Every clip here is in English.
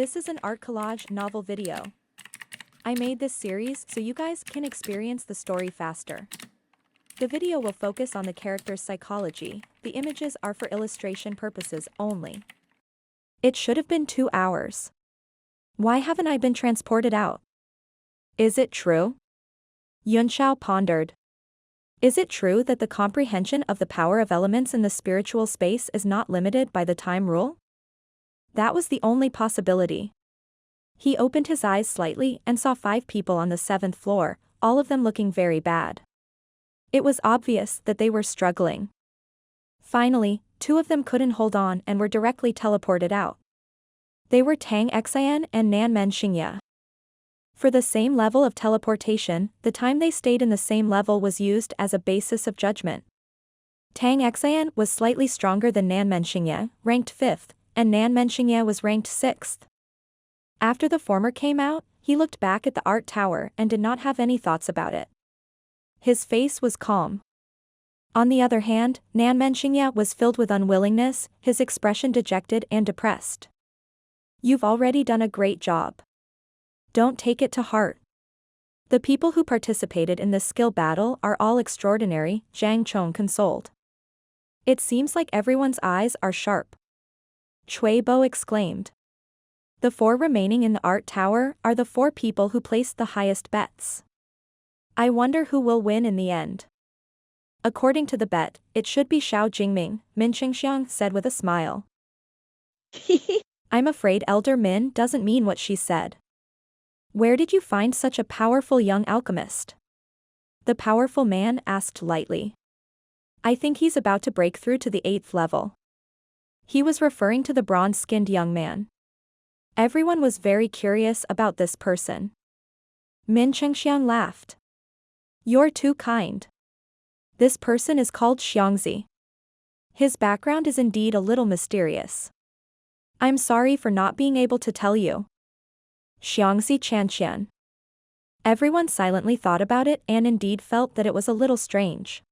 This is an art collage novel video. I made this series so you guys can experience the story faster. The video will focus on the character's psychology, the images are for illustration purposes only. It should have been 2 hours. Why haven't I been transported out? Is it true? Yunxiao pondered. Is it true that the comprehension of the power of elements in the spiritual space is not limited by the time rule? That was the only possibility. He opened his eyes slightly and saw 5 people on the 7th floor, all of them looking very bad. It was obvious that they were struggling. Finally, 2 of them couldn't hold on and were directly teleported out. They were Tang Xian and Nanmen Xingya. For the same level of teleportation, the time they stayed in the same level was used as a basis of judgment. Tang Xian was slightly stronger than Nanmen Xingya, ranked 5th, and Nanmen Xingya was ranked 6th. After the former came out, he looked back at the art tower and did not have any thoughts about it. His face was calm. On the other hand, Nanmen Xingya was filled with unwillingness, his expression dejected and depressed. You've already done a great job. Don't take it to heart. The people who participated in this skill battle are all extraordinary, Zhang Chong consoled. It seems like everyone's eyes are sharp. Cui Bo exclaimed. The 4 remaining in the art tower are the 4 people who placed the highest bets. I wonder who will win in the end. According to the bet, it should be Xiao Jingming, Min Qingxiang said with a smile. I'm afraid Elder Min doesn't mean what she said. Where did you find such a powerful young alchemist? The powerful man asked lightly. I think he's about to break through to the 8th level. He was referring to the bronze-skinned young man. Everyone was very curious about this person. Min Qingxiang laughed. You're too kind. This person is called Xiangzi. His background is indeed a little mysterious. I'm sorry for not being able to tell you. Xiangzi Chanqian. Everyone silently thought about it and indeed felt that it was a little strange.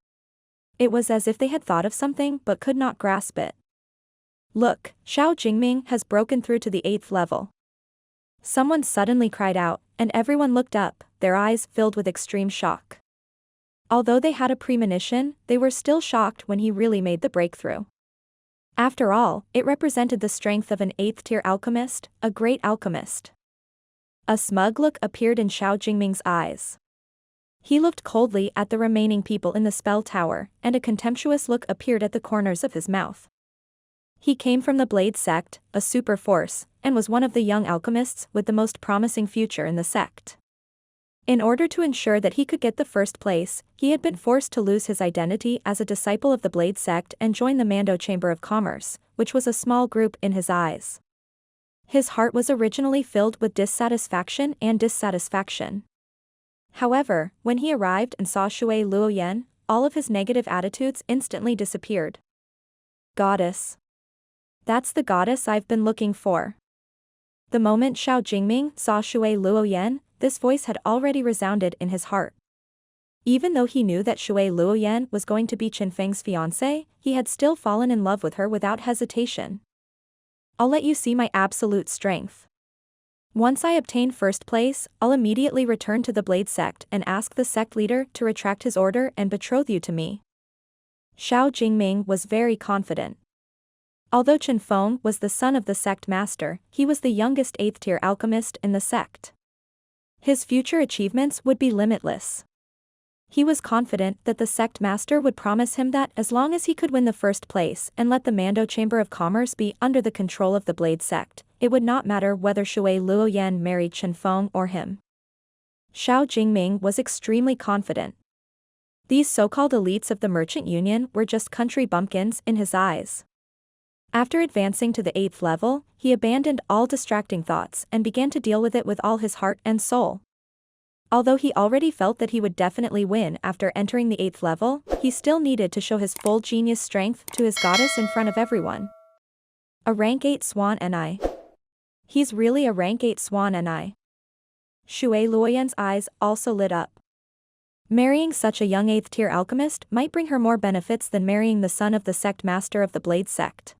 It was as if they had thought of something but could not grasp it. Look, Xiao Jingming has broken through to the 8th level. Someone suddenly cried out, and everyone looked up, their eyes filled with extreme shock. Although they had a premonition, they were still shocked when he really made the breakthrough. After all, it represented the strength of an 8th-tier alchemist, a great alchemist. A smug look appeared in Xiao Jingming's eyes. He looked coldly at the remaining people in the spell tower, and a contemptuous look appeared at the corners of his mouth. He came from the Blade sect, a super force, and was one of the young alchemists with the most promising future in the sect. In order to ensure that he could get the first place, he had been forced to lose his identity as a disciple of the Blade sect and join the Mando Chamber of Commerce, which was a small group in his eyes. His heart was originally filled with dissatisfaction and dissatisfaction. However, when he arrived and saw Shui Luoyan, all of his negative attitudes instantly disappeared. Goddess. That's the goddess I've been looking for. The moment Xiao Jingming saw Shui Luoyan, this voice had already resounded in his heart. Even though he knew that Shui Luoyan was going to be Qinfeng's fiancée, he had still fallen in love with her without hesitation. I'll let you see my absolute strength. Once I obtain first place, I'll immediately return to the Blade sect and ask the sect leader to retract his order and betroth you to me. Xiao Jingming was very confident. Although Qinfeng was the son of the sect master, he was the youngest 8th-tier alchemist in the sect. His future achievements would be limitless. He was confident that the sect master would promise him that as long as he could win the first place and let the Mando Chamber of Commerce be under the control of the Blade sect, it would not matter whether Shui Luoyan married Qinfeng or him. Xiao Jingming was extremely confident. These so-called elites of the merchant union were just country bumpkins in his eyes. After advancing to the 8th level, he abandoned all distracting thoughts and began to deal with it with all his heart and soul. Although he already felt that he would definitely win after entering the 8th level, he still needed to show his full genius strength to his goddess in front of everyone. A rank 8 swan and I. He's really a rank 8 swan and I. Shui Luoyan's eyes also lit up. Marrying such a young 8th-tier alchemist might bring her more benefits than marrying the son of the sect master of the Blade sect.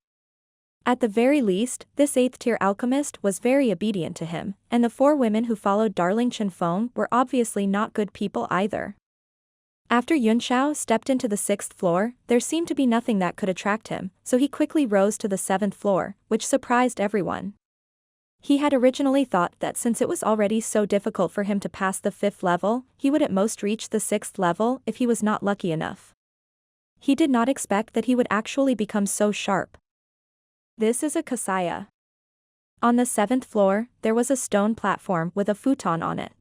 At the very least, this 8th-tier alchemist was very obedient to him, and the 4 women who followed Darling Chenfeng were obviously not good people either. After Yunxiao stepped into the 6th floor, there seemed to be nothing that could attract him, so he quickly rose to the 7th floor, which surprised everyone. He had originally thought that since it was already so difficult for him to pass the 5th level, he would at most reach the 6th level if he was not lucky enough. He did not expect that he would actually become so sharp. This is a kasaya. On the 7th floor, there was a stone platform with a futon on it.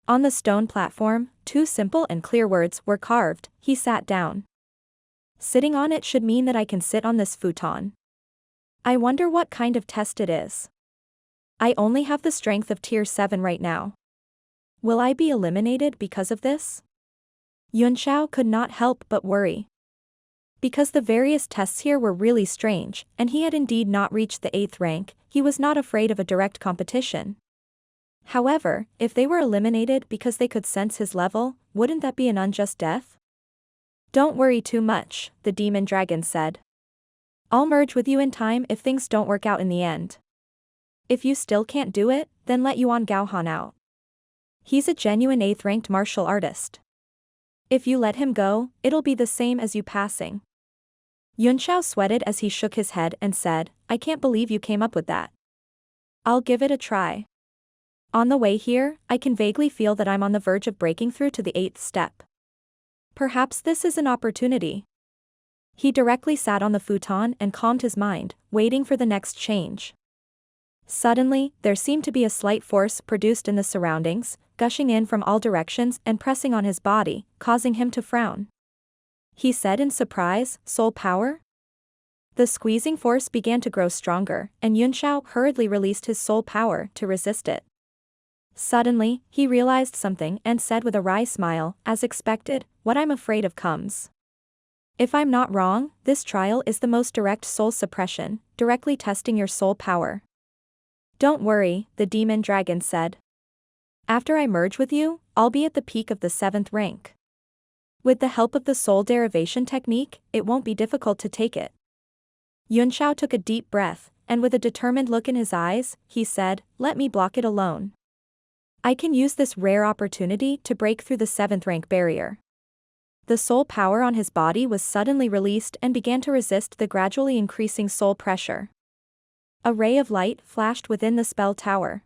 On the stone platform, 2 simple and clear words were carved. He sat down. Sitting on it should mean that I can sit on this futon. I wonder what kind of test it is. I only have the strength of tier 7 right now. Will I be eliminated because of this? Yunxiao could not help but worry. Because the various tests here were really strange, and he had indeed not reached the 8th rank, he was not afraid of a direct competition. However, if they were eliminated because they could sense his level, wouldn't that be an unjust death? Don't worry too much, the demon dragon said. I'll merge with you in time if things don't work out in the end. If you still can't do it, then let Yuan Gaohan out. He's a genuine 8th-ranked martial artist. If you let him go, it'll be the same as you passing. Yunxiao sweated as he shook his head and said, I can't believe you came up with that. I'll give it a try. On the way here, I can vaguely feel that I'm on the verge of breaking through to the 8th step. Perhaps this is an opportunity. He directly sat on the futon and calmed his mind, waiting for the next change. Suddenly, there seemed to be a slight force produced in the surroundings, gushing in from all directions and pressing on his body, causing him to frown. He said in surprise, soul power? The squeezing force began to grow stronger, and Yunxiao hurriedly released his soul power to resist it. Suddenly, he realized something and said with a wry smile, as expected, what I'm afraid of comes. If I'm not wrong, this trial is the most direct soul suppression, directly testing your soul power. Don't worry, the demon dragon said. After I merge with you, I'll be at the peak of the 7th rank. With the help of the soul derivation technique, it won't be difficult to take it. Yunxiao took a deep breath, and with a determined look in his eyes, he said, let me block it alone. I can use this rare opportunity to break through the 7th rank barrier. The soul power on his body was suddenly released and began to resist the gradually increasing soul pressure. A ray of light flashed within the spell tower.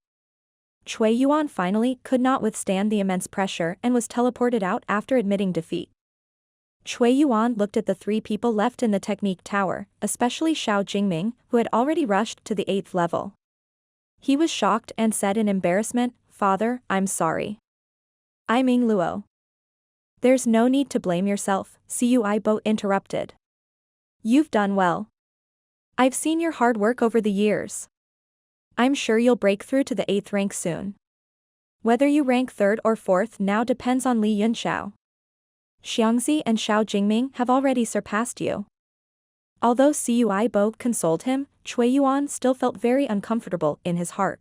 Cui Yuan finally could not withstand the immense pressure and was teleported out after admitting defeat. Cui Yuan looked at the 3 people left in the technique tower, especially Xiao Jingming, who had already rushed to the 8th level. He was shocked and said in embarrassment, Father, I'm sorry. I'm Ming Luo. There's no need to blame yourself, Cui Bo interrupted. You've done well. I've seen your hard work over the years. I'm sure you'll break through to the 8th rank soon. Whether you rank 3rd or 4th now depends on Li Yunxiao. Xiangzi and Xiao Jingming have already surpassed you. Although Cui Bo consoled him, Cui Yuan still felt very uncomfortable in his heart.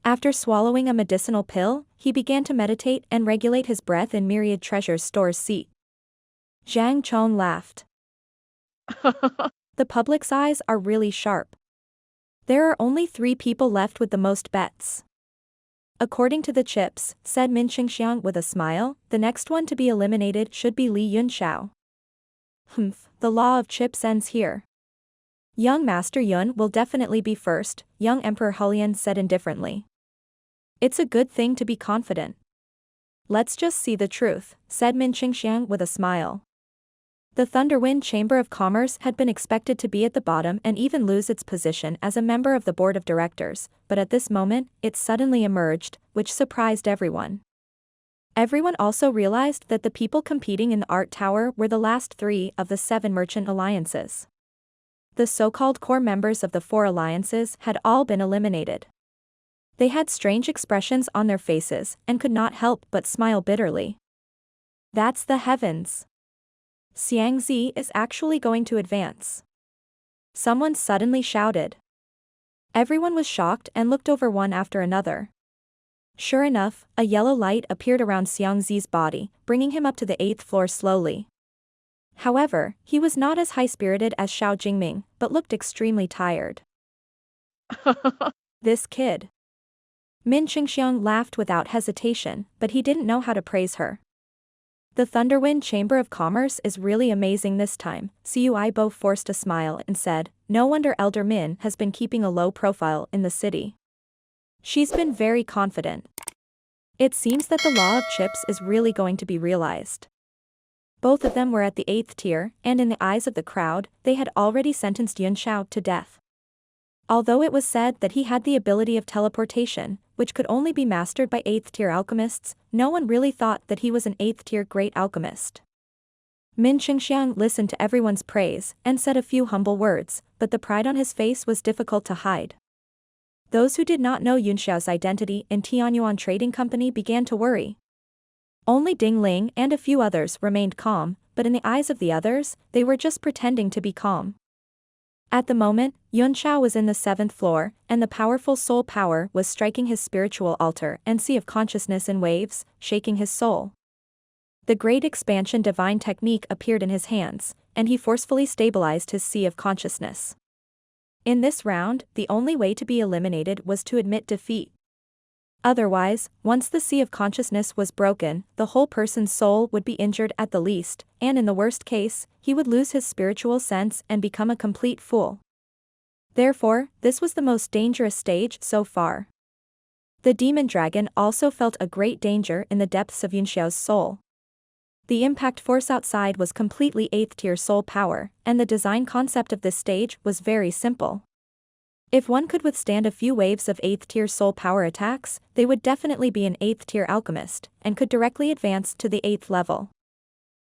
After swallowing a medicinal pill, he began to meditate and regulate his breath in Myriad Treasures Store's seat. Zhang Chong laughed. The public's eyes are really sharp. There are only 3 people left with the most bets. According to the chips, said Min Xingxiang with a smile, the next one to be eliminated should be Li Yunxiao. The law of chips ends here. Young Master Yun will definitely be first, young Emperor Hulian said indifferently. It's a good thing to be confident. Let's just see the truth, said Min Xingxiang with a smile. The Thunderwind Chamber of Commerce had been expected to be at the bottom and even lose its position as a member of the board of directors, but at this moment, it suddenly emerged, which surprised everyone. Everyone also realized that the people competing in the art tower were the last 3 of the 7 merchant alliances. The so-called core members of the 4 alliances had all been eliminated. They had strange expressions on their faces and could not help but smile bitterly. That's the heavens. Xiangzi is actually going to advance. Someone suddenly shouted. Everyone was shocked and looked over one after another. Sure enough, a yellow light appeared around Xiangzi's body, bringing him up to the 8th floor slowly. However, he was not as high-spirited as Xiao Jingming, but looked extremely tired. This kid. Min Qingxiang laughed without hesitation, but he didn't know how to praise her. The Thunderwind Chamber of Commerce is really amazing this time. Cui Bo forced a smile and said, no wonder Elder Min has been keeping a low profile in the city. She's been very confident. It seems that the law of chips is really going to be realized. Both of them were at the 8th tier, and in the eyes of the crowd, they had already sentenced Yunxiao to death. Although it was said that he had the ability of teleportation, which could only be mastered by 8th tier alchemists, no one really thought that he was an 8th tier great alchemist. Min Qingxiang listened to everyone's praise and said a few humble words, but the pride on his face was difficult to hide. Those who did not know Yunxiao's identity in Tianyuan Trading Company began to worry. Only Ding Ling and a few others remained calm, but in the eyes of the others, they were just pretending to be calm. At the moment, Yunxiao was in the 7th floor, and the powerful soul power was striking his spiritual altar and sea of consciousness in waves, shaking his soul. The great expansion divine technique appeared in his hands, and he forcefully stabilized his sea of consciousness. In this round, the only way to be eliminated was to admit defeat. Otherwise, once the sea of consciousness was broken, the whole person's soul would be injured at the least, and in the worst case, he would lose his spiritual sense and become a complete fool. Therefore, this was the most dangerous stage so far. The demon dragon also felt a great danger in the depths of Yunxiao's soul. The impact force outside was completely 8th tier soul power, and the design concept of this stage was very simple. If one could withstand a few waves of 8th tier soul power attacks, they would definitely be an 8th tier alchemist, and could directly advance to the 8th level.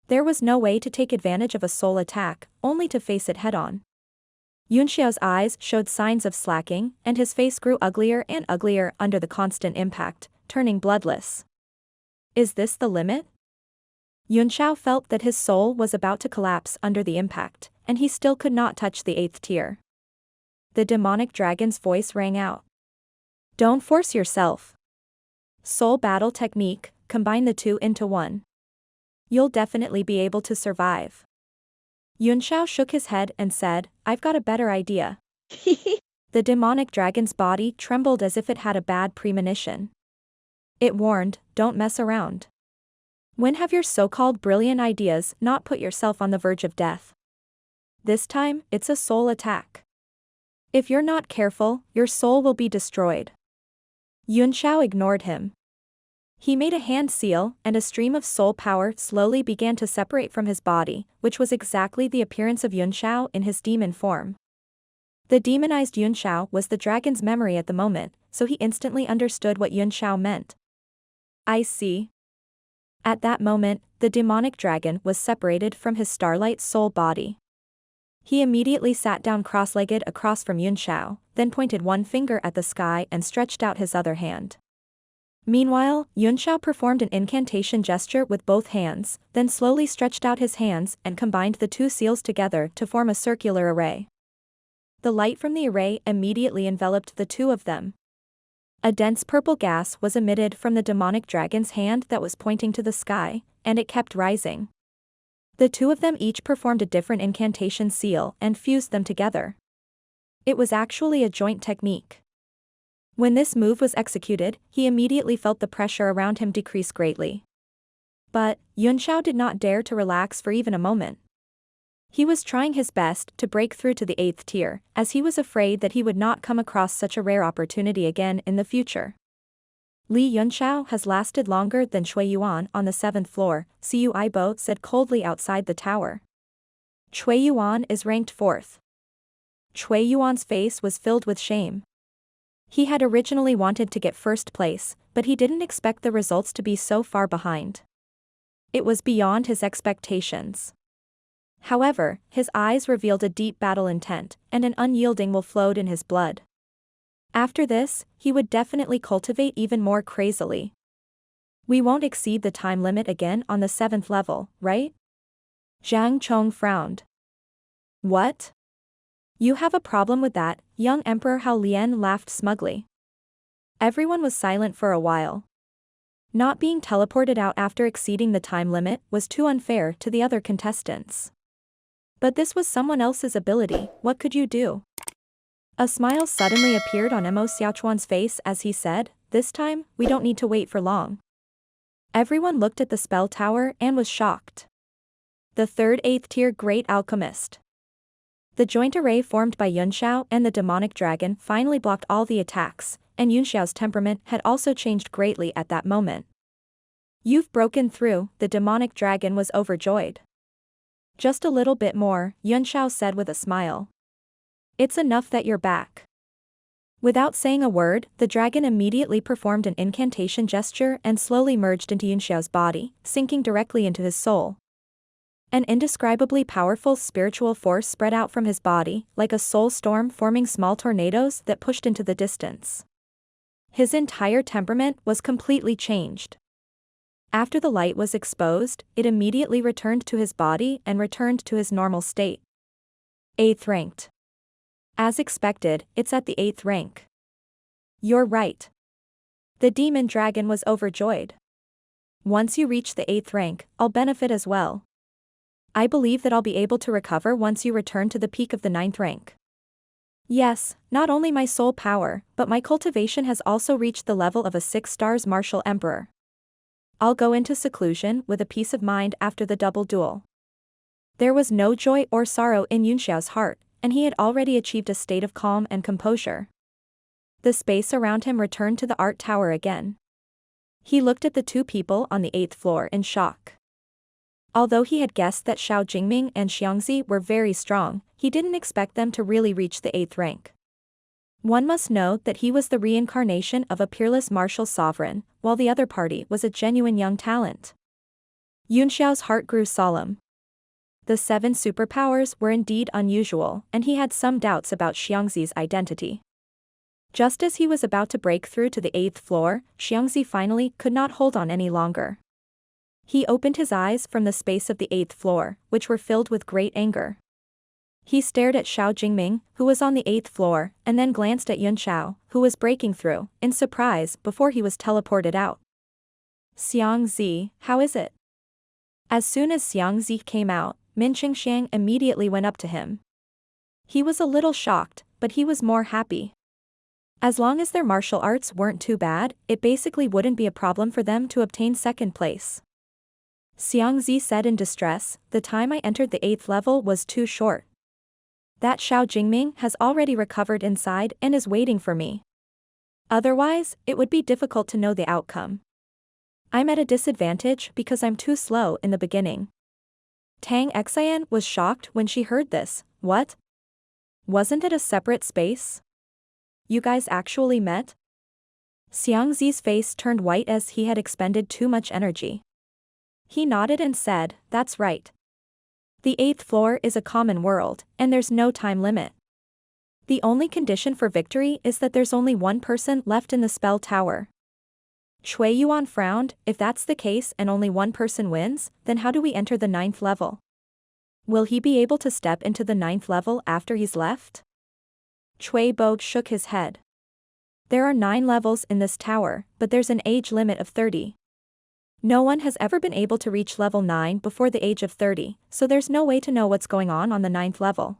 There was no way to take advantage of a soul attack, only to face it head-on. Yunxiao's eyes showed signs of slacking, and his face grew uglier and uglier under the constant impact, turning bloodless. Is this the limit? Yunxiao felt that his soul was about to collapse under the impact, and he still could not touch the 8th tier. The demonic dragon's voice rang out. Don't force yourself. Soul battle technique, combine the two into one. You'll definitely be able to survive. Yunxiao shook his head and said, I've got a better idea. The demonic dragon's body trembled as if it had a bad premonition. It warned, don't mess around. When have your so-called brilliant ideas not put yourself on the verge of death? This time, it's a soul attack. If you're not careful, your soul will be destroyed. Yunxiao ignored him. He made a hand seal, and a stream of soul power slowly began to separate from his body, which was exactly the appearance of Yunxiao in his demon form. The demonized Yunxiao was the dragon's memory at the moment, so he instantly understood what Yunxiao meant. I see. At that moment, the demonic dragon was separated from his starlight soul body. He immediately sat down cross-legged across from Yunxiao, then pointed one finger at the sky and stretched out his other hand. Meanwhile, Yunxiao performed an incantation gesture with both hands, then slowly stretched out his hands and combined the two seals together to form a circular array. The light from the array immediately enveloped the two of them. A dense purple gas was emitted from the demonic dragon's hand that was pointing to the sky, and it kept rising. The two of them each performed a different incantation seal and fused them together. It was actually a joint technique. When this move was executed, he immediately felt the pressure around him decrease greatly. But, Yunxiao did not dare to relax for even a moment. He was trying his best to break through to the 8th tier, as he was afraid that he would not come across such a rare opportunity again in the future. Li Yunxiao has lasted longer than Cui Yuan on the 7th floor, Cui Bo said coldly outside the tower. Cui Yuan is ranked 4th. Cui Yuan's face was filled with shame. He had originally wanted to get first place, but he didn't expect the results to be so far behind. It was beyond his expectations. However, his eyes revealed a deep battle intent, and an unyielding will flowed in his blood. After this, he would definitely cultivate even more crazily. We won't exceed the time limit again on the 7th level, right? Zhang Chong frowned. What? You have a problem with that? Young Emperor Hao Lian laughed smugly. Everyone was silent for a while. Not being teleported out after exceeding the time limit was too unfair to the other contestants. But this was someone else's ability, what could you do? A smile suddenly appeared on Mo Xiaochuan's face as he said, "This time, we don't need to wait for long." Everyone looked at the spell tower and was shocked. The third 8th tier Great Alchemist. The joint array formed by Yunxiao and the demonic dragon finally blocked all the attacks, and Yunxiao's temperament had also changed greatly at that moment. "You've broken through," the demonic dragon was overjoyed. "Just a little bit more," Yunxiao said with a smile. "It's enough that you're back." Without saying a word, the dragon immediately performed an incantation gesture and slowly merged into Yunxiao's body, sinking directly into his soul. An indescribably powerful spiritual force spread out from his body, like a soul storm forming small tornadoes that pushed into the distance. His entire temperament was completely changed. After the light was exposed, it immediately returned to his body and returned to his normal state. 8th ranked. As expected, it's at the 8th rank. You're right. The demon dragon was overjoyed. Once you reach the 8th rank, I'll benefit as well. I believe that I'll be able to recover once you return to the peak of the 9th rank. Yes, not only my soul power, but my cultivation has also reached the level of a 6 stars martial emperor. I'll go into seclusion with a peace of mind after the double duel. There was no joy or sorrow in Yunxiao's heart, and he had already achieved a state of calm and composure. The space around him returned to the art tower again. He looked at the two people on the 8th floor in shock. Although he had guessed that Xiao Jingming and Xiangzi were very strong, he didn't expect them to really reach the 8th rank. One must note that he was the reincarnation of a peerless martial sovereign, while the other party was a genuine young talent. Yunxiao's heart grew solemn. The 7 superpowers were indeed unusual, and he had some doubts about Xiangzi's identity. Just as he was about to break through to the 8th floor, Xiangzi finally could not hold on any longer. He opened his eyes from the space of the 8th floor, which were filled with great anger. He stared at Xiao Jingming, who was on the 8th floor, and then glanced at Yunxiao, who was breaking through, in surprise before he was teleported out. "Xiangzi, how is it?" As soon as Xiangzi came out, Min Qingxiang immediately went up to him. He was a little shocked, but he was more happy. As long as their martial arts weren't too bad, it basically wouldn't be a problem for them to obtain 2nd place. Xiangzi said in distress, "The time I entered the 8th level was too short. That Xiao Jingming has already recovered inside and is waiting for me. Otherwise, it would be difficult to know the outcome. I'm at a disadvantage because I'm too slow in the beginning." Tang Xian was shocked when she heard this. "What? Wasn't it a separate space? You guys actually met?" Xiangzi's face turned white as he had expended too much energy. He nodded and said, "That's right. The 8th floor is a common world, and there's no time limit. The only condition for victory is that there's only one person left in the spell tower." Shui Yuan frowned. "If that's the case and only one person wins, then how do we enter the 9th level? Will he be able to step into the 9th level after he's left?" Cui Bo shook his head. "There are 9 levels in this tower, but there's an age limit of 30. No one has ever been able to reach level 9 before the age of 30, so there's no way to know what's going on the 9th level.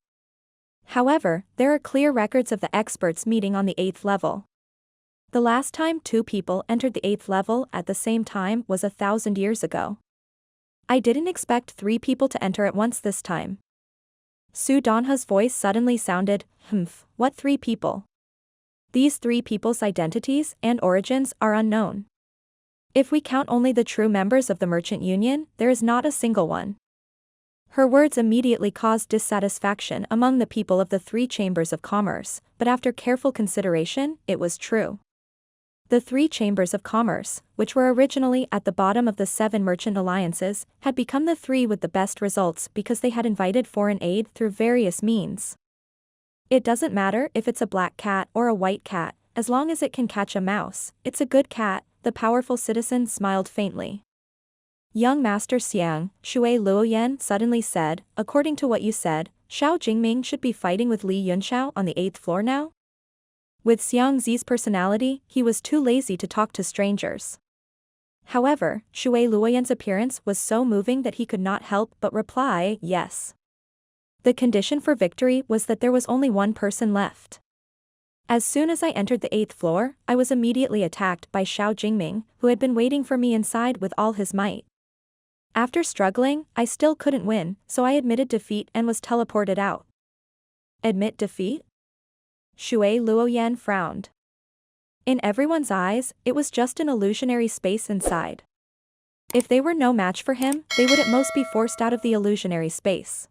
However, there are clear records of the experts meeting on the 8th level. The last time 2 people entered the 8th level at the same time was 1,000 years ago. I didn't expect 3 people to enter at once this time." Su Donha's voice suddenly sounded, "What 3 people? These 3 people's identities and origins are unknown. If we count only the true members of the Merchant Union, there is not a single one." Her words immediately caused dissatisfaction among the people of the 3 chambers of commerce, but after careful consideration, it was true. The 3 chambers of commerce, which were originally at the bottom of the 7 merchant alliances, had become the 3 with the best results because they had invited foreign aid through various means. It doesn't matter if it's a black cat or a white cat, as long as it can catch a mouse, it's a good cat, the powerful citizen smiled faintly. Young Master Xiang, Shui Luoyan suddenly said, "According to what you said, Xiao Jingming should be fighting with Li Yunxiao on the 8th floor now?" With Xiangzi's personality, he was too lazy to talk to strangers. However, Shui Luoyan's appearance was so moving that he could not help but reply, yes. The condition for victory was that there was only one person left. As soon as I entered the 8th floor, I was immediately attacked by Xiao Jingming, who had been waiting for me inside with all his might. After struggling, I still couldn't win, so I admitted defeat and was teleported out. Admit defeat? Shui Luoyan frowned. In everyone's eyes, it was just an illusionary space inside. If they were no match for him, they would at most be forced out of the illusionary space.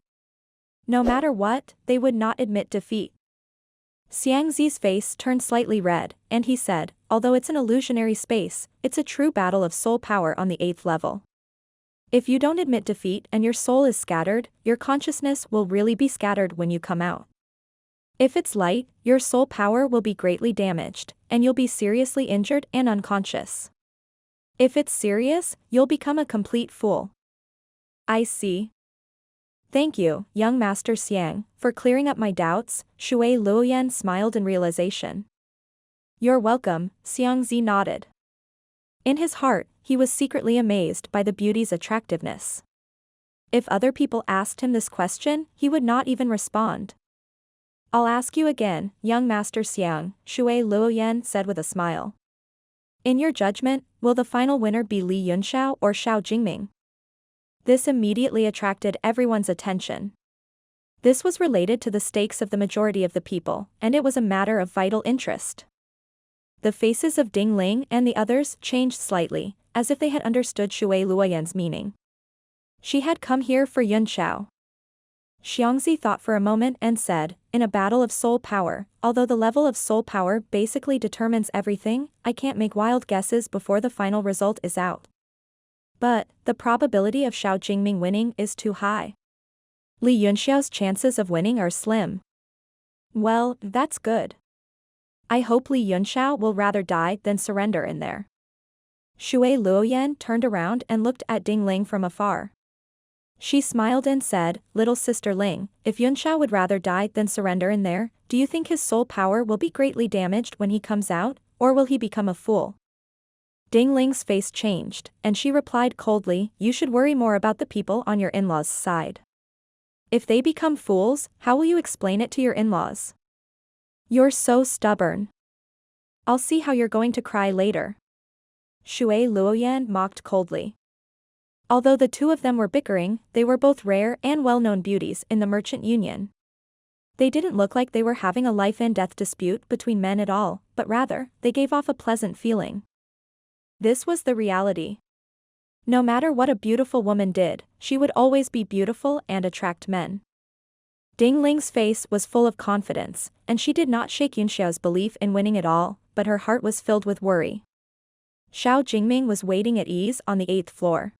No matter what, they would not admit defeat. Xiangzi's face turned slightly red, and he said, although it's an illusionary space, it's a true battle of soul power on the 8th level. If you don't admit defeat and your soul is scattered, your consciousness will really be scattered when you come out. If it's light, your soul power will be greatly damaged, and you'll be seriously injured and unconscious. If it's serious, you'll become a complete fool. I see. Thank you, young Master Xiang, for clearing up my doubts. Shui Luoyan smiled in realization. You're welcome, Xiangzi nodded. In his heart, he was secretly amazed by the beauty's attractiveness. If other people asked him this question, he would not even respond. I'll ask you again, young Master Xiang, Shui Luoyan said with a smile. In your judgment, will the final winner be Li Yunxiao or Xiao Jingming? This immediately attracted everyone's attention. This was related to the stakes of the majority of the people, and it was a matter of vital interest. The faces of Ding Ling and the others changed slightly, as if they had understood Shui Luoyan's meaning. She had come here for Yunxiao. Xiangzi thought for a moment and said, in a battle of soul power, although the level of soul power basically determines everything, I can't make wild guesses before the final result is out. But, the probability of Xiao Jingming winning is too high. Li Yunxiao's chances of winning are slim. Well, that's good. I hope Li Yunxiao will rather die than surrender in there. Shui Luoyan turned around and looked at Ding Ling from afar. She smiled and said, Little sister Ling, if Yunxiao would rather die than surrender in there, do you think his soul power will be greatly damaged when he comes out, or will he become a fool? Ding Ling's face changed, and she replied coldly, you should worry more about the people on your in-laws' side. If they become fools, how will you explain it to your in-laws? You're so stubborn. I'll see how you're going to cry later. Shui Luoyan mocked coldly. Although the two of them were bickering, they were both rare and well-known beauties in the merchant union. They didn't look like they were having a life and death dispute between men at all, but rather, they gave off a pleasant feeling. This was the reality. No matter what a beautiful woman did, she would always be beautiful and attract men. Ding Ling's face was full of confidence, and she did not shake Yunxiao's belief in winning at all, but her heart was filled with worry. Xiao Jingming was waiting at ease on the 8th floor.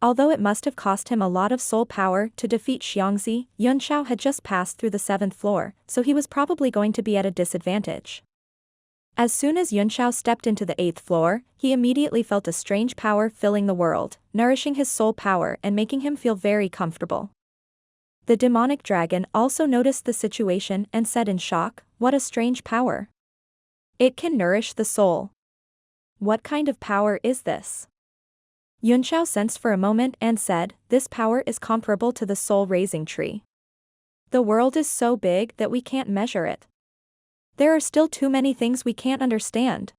Although it must have cost him a lot of soul power to defeat Xiangzi, Yunxiao had just passed through the 7th floor, so he was probably going to be at a disadvantage. As soon as Yunxiao stepped into the 8th floor, he immediately felt a strange power filling the world, nourishing his soul power and making him feel very comfortable. The demonic dragon also noticed the situation and said in shock, what a strange power. It can nourish the soul. What kind of power is this? Yunxiao sensed for a moment and said, this power is comparable to the soul-raising tree. The world is so big that we can't measure it. There are still too many things we can't understand.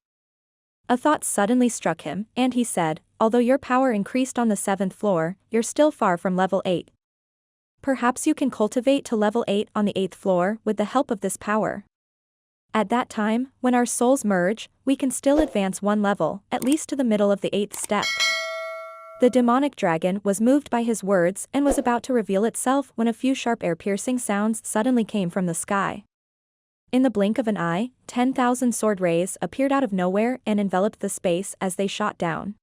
A thought suddenly struck him, and he said, although your power increased on the 7th floor, you're still far from level 8. Perhaps you can cultivate to level 8 on the 8th floor with the help of this power. At that time, when our souls merge, we can still advance one level, at least to the middle of the 8th step. The demonic dragon was moved by his words and was about to reveal itself when a few sharp air-piercing sounds suddenly came from the sky. In the blink of an eye, 10,000 sword rays appeared out of nowhere and enveloped the space as they shot down.